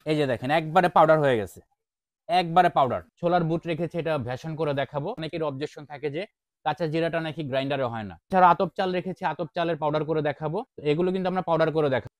এই যে দেখেন একবারে পাউডার হয়ে গেছে, একবারে পাউডার। ছোলার বুট রেখেছে, এটা ভ্যাশন করে দেখাবো। অনেকের অবজেকশন থাকে যে কাঁচা জিরাটা নাকি গ্রাইন্ডারে হয় না। এছাড়া আতপ চাল রেখেছে, আতপ চালের পাউডার করে দেখাবো। এগুলো কিন্তু আমরা পাউডার করে দেখাবো।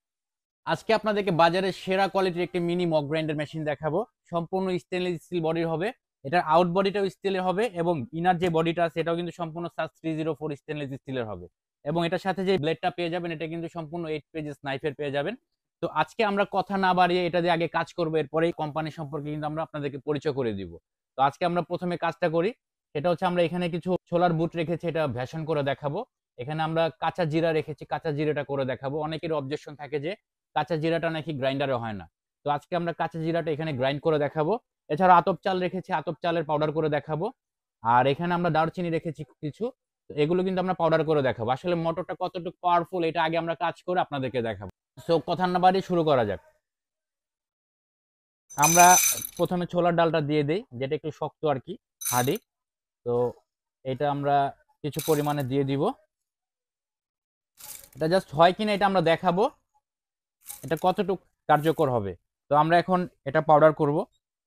আজকে আপনাদেরকে বাজারের সেরা কোয়ালিটির একটি মিনি মগ গ্রাইন্ডার মেশিন দেখাবো। সম্পূর্ণ স্টেনলেস স্টিল বডির হবে। এটার আউট বডিটাও স্টিলের হবে এবং ইনার যে বডিটা আছে এটাও কিন্তু সম্পূর্ণ সাস 304 স্টেনলেস স্টিলের হবে। এবং এটার সাথে যে ব্লেডটা পেয়ে যাবেন এটা কিন্তু সম্পূর্ণ 8 পেজেস নাইফের পেয়ে যাবেন। তো আজকে আমরা কথা না বাড়িয়ে এটা দিয়ে আগে কাজ করবো, এরপরেই কোম্পানি সম্পর্কে কিন্তু আমরা আপনাদেরকে পরিচয় করে দিব। তো আজকে আমরা প্রথমে কাজটা করি। সেটা হচ্ছে আমরা এখানে কিছু ছোলার বুট রেখেছি, এটা ভ্যাশন করে দেখাবো। এখানে আমরা কাঁচা জিরা রেখেছি, কাঁচা জিরাটা করে দেখাবো। অনেকের অবজেকশন থাকে যে কাঁচা জিরাটা নাকি গ্রাইন্ডারে হয় না। তো আজকে আমরা কাঁচা জিরাটা এখানে গ্রাইন্ড করে দেখাবো। এছাড়া আতপ চাল রেখেছি, আতপ চালের পাউডার করে দেখাবো। আর এখানে আমরা দারচিনি রেখেছি কিছু। তো এগুলো কিন্তু আমরা পাউডার করে দেখাবো। আসলে মোটরটা কতটুকু পাওয়ারফুল এটা আগে আমরা কাজ করে আপনাদেরকে দেখাবো। সো কথা না বাড়িয়ে শুরু করা যাক। আমরা প্রথমে ছোলার ডালটা দিয়ে দেই, যেটা একটু শক্ত আর কি, হার্ডি। তো এটা আমরা কিছু পরিমাণে দিয়ে দিব। এটা জাস্ট হয় কিনা এটা আমরা দেখাবো, এটা কতটুকু কার্যকর হবে। তো আমরা এখন এটা পাউডার করব,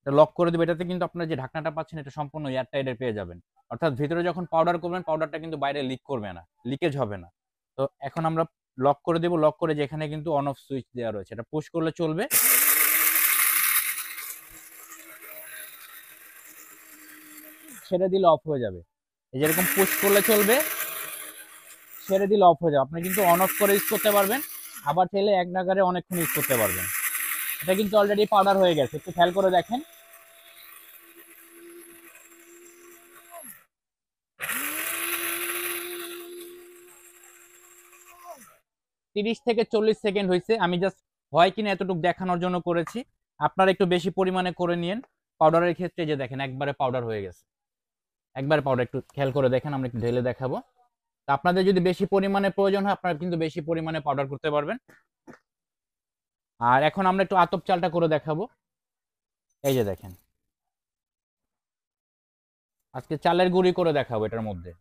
এটা লক করে দেবো। এটাতে কিন্তু আপনারা যে ঢাকনাটা পাচ্ছেন এটা সম্পূর্ণ এয়ার টাইটের পেয়ে যাবেন। অর্থাৎ ভিতরে যখন পাউডার করবেন পাউডারটা কিন্তু বাইরে লিক করবে না, লিকেজ হবে না। তো এখন আমরা লক করে দেবো। লক করে যেখানে কিন্তু অন অফ সুইচ দেওয়া রয়েছে, এটা পুশ করলে চলবে, ছেড়ে দিলে অফ হয়ে যাবে। এই যেরকম পুশ করলে চলবে, ছেড়ে দিলে অফ হয়ে যাবে। আপনি কিন্তু অন অফ করে ইউজ করতে পারবেন, আবার চাইলে এক নাগারে অনেকক্ষণ ইউজ করতে পারবেন। এটা কিন্তু অলরেডি পাউডার হয়ে গেছে, একটু খেয়াল করে দেখেন। 30 থেকে 40 সেকেন্ড হয়েছে। আমি জাস্ট হয় কিনা এতটুকু দেখানোর জন্য করেছি। আপনারা একটু বেশি পরিমাণে করে নিন। পাউডারের ক্ষেত্রে যে দেখেন একবারে পাউডার হয়ে গেছে, একবারে পাউডার। একটু খেয়াল করে দেখেন, আমরা একটু ঢেলে দেখাবো। তা আপনাদের যদি বেশি পরিমাণে প্রয়োজন হয় আপনারা কিন্তু বেশি পরিমাণে পাউডার করতে পারবেন। আর এখন আমরা একটু আতপ চালটা করে দেখাবো। এই যে দেখেন, আজকে চালের গুঁড়ি করে দেখাবো এটার মধ্যে।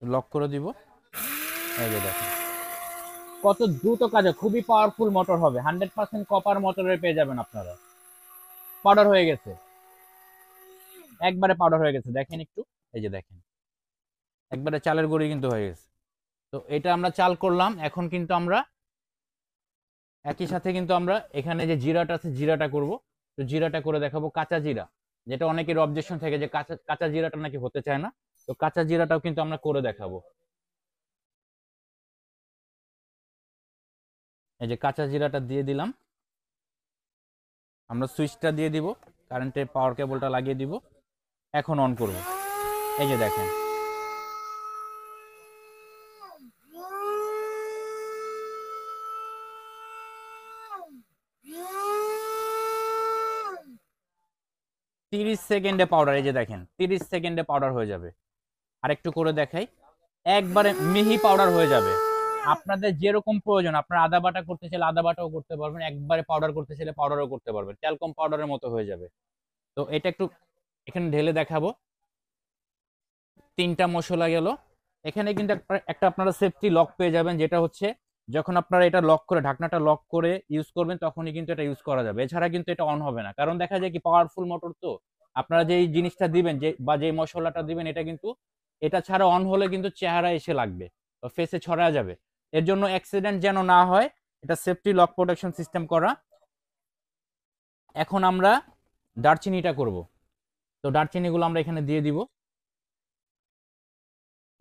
লক করে দিব। এই যে দেখেন কত দ্রুত কাজে, খুবই পাওয়ারফুল মোটর হবে। 100% কপার মোটরের পেয়ে যাবেন আপনারা। পাউডার হয়ে গেছে, একবারে পাউডার হয়ে গেছে, দেখেন একটু। এই যে দেখেন একবারে চালের গুঁড়ি কিন্তু হয়ে গেছে। তো এটা আমরা চাল করলাম। এখন কিন্তু আমরা একই সাথে কিন্তু আমরা এখানে যে জিরাটা আছে জিরাটা করব। তো জিরাটা করে দেখাবো, কাঁচা জিরা, যেটা অনেকের অবজেকশন থাকে যে কাঁচা কাঁচা জিরাটা নাকি হতে চায় না। তো কাঁচা জিরাটাও কিন্তু আমরা করে দেখাবো। এই যে কাঁচা জিরাটা দিয়ে দিলাম। আমরা সুইচটা দিয়ে দিব, কারেন্টের পাওয়ার কেবলটা লাগিয়ে দিব। এখন অন করব। এই যে দেখেন 30 সেকেন্ডে পাউডার। এই যে দেখেন 30 সেকেন্ডে পাউডার হয়ে যাবে। আর একটু করে দেখাই, একবারে মিহি পাউডার হয়ে যাবে। আপনাদের যেরকম প্রয়োজন, আপনার আদা বাটা করতে চাইলে আদা বাটাও করতে পারবেন, একবারে পাউডার করতে চাইলে পাউডারও করতে পারবেন, ট্যালকম পাউডারের মতো হয়ে যাবে। তো এটা একটু এখানে ঢেলে দেখাবো। 3টা মশলা গেল। এখানে কিন্তু একটা আপনারা সেফটি লক পেয়ে যাবেন, যেটা হচ্ছে যখন আপনারা এটা লক করে ঢাকনাটা লক করে ইউজ করবেন তখনই কিন্তু এটা ইউজ করা যাবে। এছাড়া কিন্তু এটা অন হবে না, কারণ দেখা যায় কি পাওয়ারফুল মোটর তো আপনারা যেই জিনিসটা দিবেন যে বা যে মশলাটা দিবেন এটা কিন্তু এটা ছাড়া অন হলে কিন্তু চেহারা এসে লাগবে বা ফেসে ছড়া যাবে। এর জন্য অ্যাক্সিডেন্ট যেন না হয়, এটা সেফটি লক প্রোটেকশন সিস্টেম করা। এখন আমরা দারচিনিটা করব। তো দারচিনিগুলো আমরা এখানে দিয়ে দিব।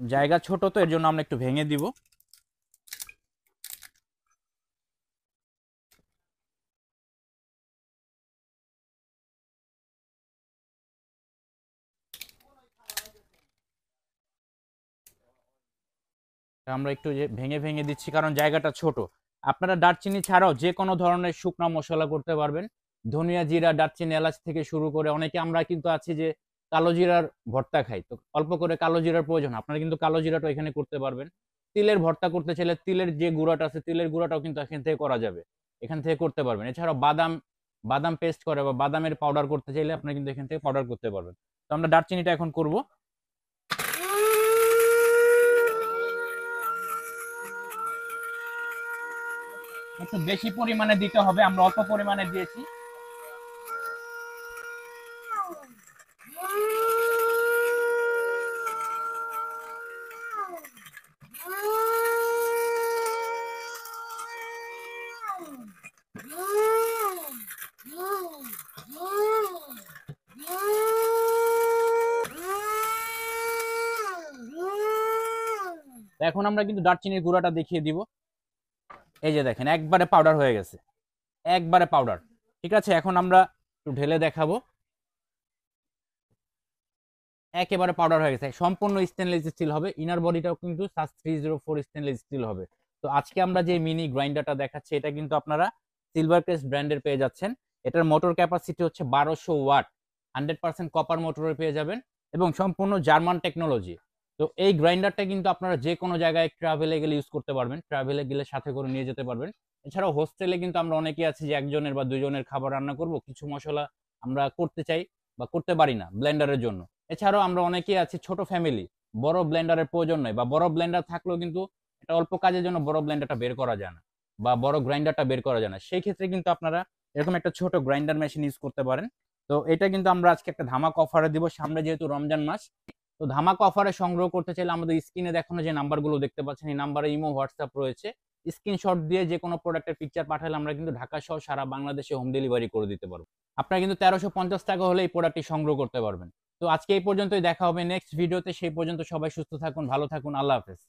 জায়গা ছোট তো এর জন্য আমরা একটু ভেঙে দিব। আমরা একটু যে ভেঙে ভেঙে দিচ্ছি কারণ জায়গাটা ছোট। আপনারা দারচিনি ছাড়াও যে কোনো ধরনের শুকনো মশলা করতে পারবেন। ধনিয়া, জিরা, দারচিনি, এলাচ থেকে শুরু করে অনেকে আমরা কিন্তু আছি যে কালো জিরার ভর্তা খাই, তো অল্প করে কালো জিরার প্রয়োজন, আপনারা কিন্তু কালো জিরাটা এখানে করতে পারবেন। তিলের ভর্তা করতে চাইলে তিলের যে গুঁড়াটা আছে তিলের গুঁড়াটাও কিন্তু এখান থেকে করা যাবে, এখান থেকে করতে পারবেন। এছাড়াও বাদাম বাদাম পেস্ট করে বা বাদামের পাউডার করতে চাইলে আপনারা কিন্তু এখান থেকে পাউডার করতে পারবেন। তো আমরা দারচিনিটা এখন করব। একটু বেশি পরিমাণে দিতে হবে, আমরা অল্প পরিমাণে দিয়েছি। এখন আমরা কিন্তু দারচিনির গুঁড়াটা দেখিয়ে দিব। এই যে দেখেন একবারে পাউডার হয়ে গেছে, একবারে পাউডার। ঠিক আছে, এখন আমরা একটু ঢেলে দেখাবো। একেবারে পাউডার হয়ে গেছে, সম্পূর্ণ স্টেনলেস স্টিল হবে। ইনার বডিটাও কিন্তু সাস 304 স্টেনলেস স্টিল হবে। তো আজকে আমরা যে মিনি গ্রাইন্ডারটা দেখাচ্ছি এটা কিন্তু আপনারা সিলভার ক্রেস্ট ব্র্যান্ডের পেয়ে যাচ্ছেন। এটার মোটর ক্যাপাসিটি হচ্ছে 1200 ওয়াট, 100% কপার মোটরে পেয়ে যাবেন এবং সম্পূর্ণ জার্মান টেকনোলজি। তো এই গ্রাইন্ডারটা কিন্তু আপনারা যে কোনো জায়গায় ট্রাভেলে গেলে ইউজ করতে পারবেন, ট্রাভেলে গেলে সাথে করে নিয়ে যেতে পারবেন। এছাড়াও হোস্টেলে কিন্তু আমরা অনেকেই আছি যে একজনের বা দুইজনের খাবার রান্না করব, কিছু মশলা আমরা করতে চাই বা করতে পারি না ব্লেন্ডারের জন্য। এছাড়াও আমরা অনেকেই আছি ছোট ফ্যামিলি, বড় ব্লেন্ডারের প্রয়োজন নয়, বা বড় ব্লেন্ডার থাকলেও কিন্তু এটা অল্প কাজের জন্য বড় ব্লেন্ডারটা বের করা যায় না বা বড় গ্রাইন্ডারটা বের করা যায় না। সেই ক্ষেত্রে কিন্তু আপনারা এরকম একটা ছোট গ্রাইন্ডার মেশিন ইউজ করতে পারেন। তো এটা কিন্তু আমরা আজকে একটা ধামাক অফারে দিব, সামনে যেহেতু রমজান মাস। তো ধামাক অফারে সংগ্রহ করতে চাইলে আমাদের স্ক্রিনে দেখানো যে নাম্বারগুলো দেখতে পাচ্ছেন, এই নাম্বারে ইমো হোয়াটসঅ্যাপ রয়েছে। স্ক্রিনশট দিয়ে যে কোনো প্রোডাক্টের পিকচার পাঠালে আমরা কিন্তু ঢাকা সহ সারা বাংলাদেশে হোম ডেলিভারি করে দিতে পারবো। আপনারা কিন্তু 1350 টাকা হলে এই প্রোডাক্টটি সংগ্রহ করতে পারবেন। তো আজকে এই পর্যন্তই, দেখা হবে নেক্সট ভিডিওতে। সেই পর্যন্ত সবাই সুস্থ থাকুন, ভালো থাকুন, আল্লাহ হাফেজ।